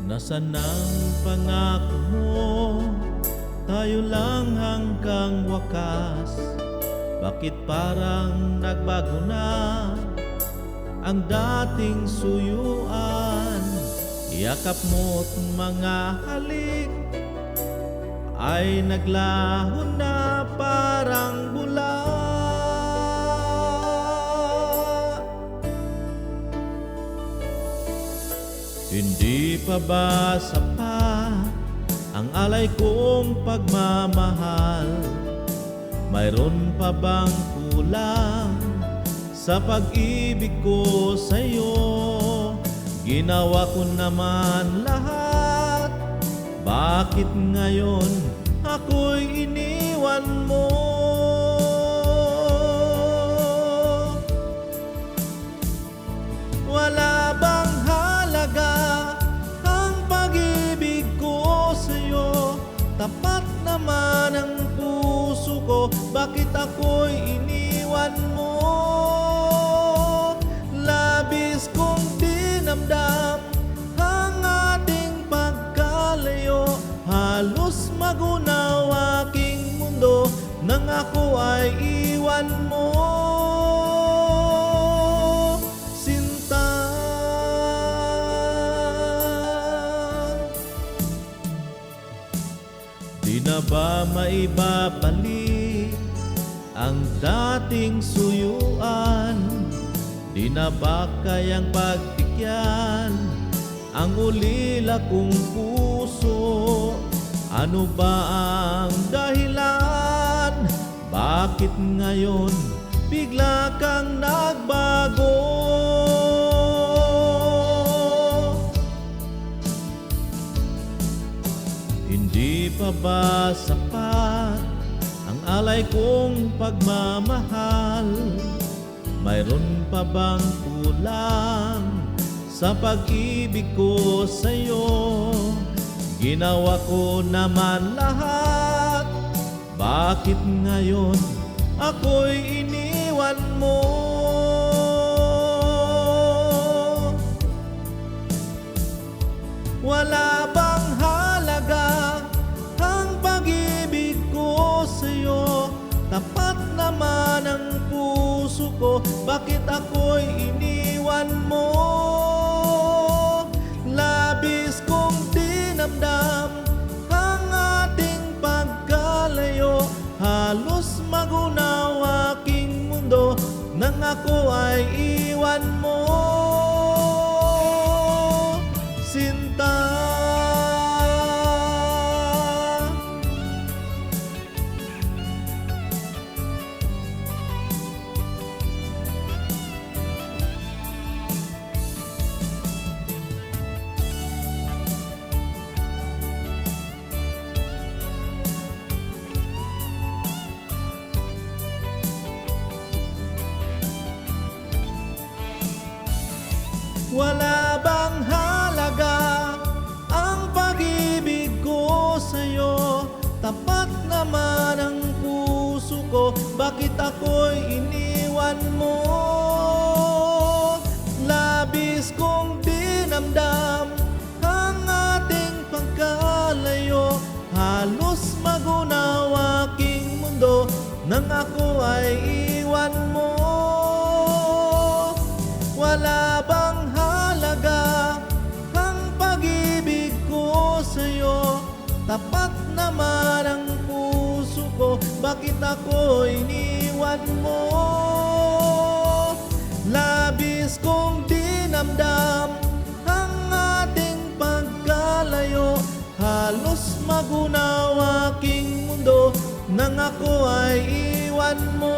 Nasaan ang pangako mo? Tayo lang hanggang wakas. Bakit parang nagbago na ang dating suyuan? Yakap mo't mga halik ay naglaho na parang bula. Hindi pa ba sapat ang alay kong pagmamahal? Mayroon pa bang kulang sa pag-ibig ko sa'yo? Ginawa ko naman lahat, bakit ngayon ako'y iniwan mo? Wala bang halaga ang pag-ibig ko sa'yo? Tapat naman ang puso ko, bakit ako'y iniwan mo? Labis kong dinamdam ang ating pagkalayo, halos magunaw aking mundo nang ako ay iwan mo. Sinta, di na ba maibabalik ang dating suyuan? Di na ba kayang pagtikyan ang ulila kong puso? Ano ba ang dahilan? Bakit ngayon bigla kang nagbago? Hindi pa ba sapat ang alay kong pagmamahal? Mayroon pa bang kulang sa pag-ibig ko sa'yo? Ginawa ko naman lahat, bakit ngayon ako'y iniwan mo? Wala bang halaga ang pag-ibig ko sa'yo? Tapat naman ang puso ko, bakit ako'y iniwan mo? Labis kong dinamdam ang ating pagkalayo, halos magunaw aking mundo nang ako ay iwan mo. Sinta, wala bang halaga ang pag-ibig ko sa'yo? Tapat naman ang puso ko, bakit ako'y iniwan mo? Labis kong dinamdam ang ating pagkalayo, halos magunaw aking mundo nang ako ay iwan mo. Wala bang halaga ang pag-ibig ko sa'yo? Tapat naman ang puso ko, bakit ako iniwan mo? Labis kong dinamdam ang ating pagkalayo, halos magunaw aking mundo nang ako ay iwan mo.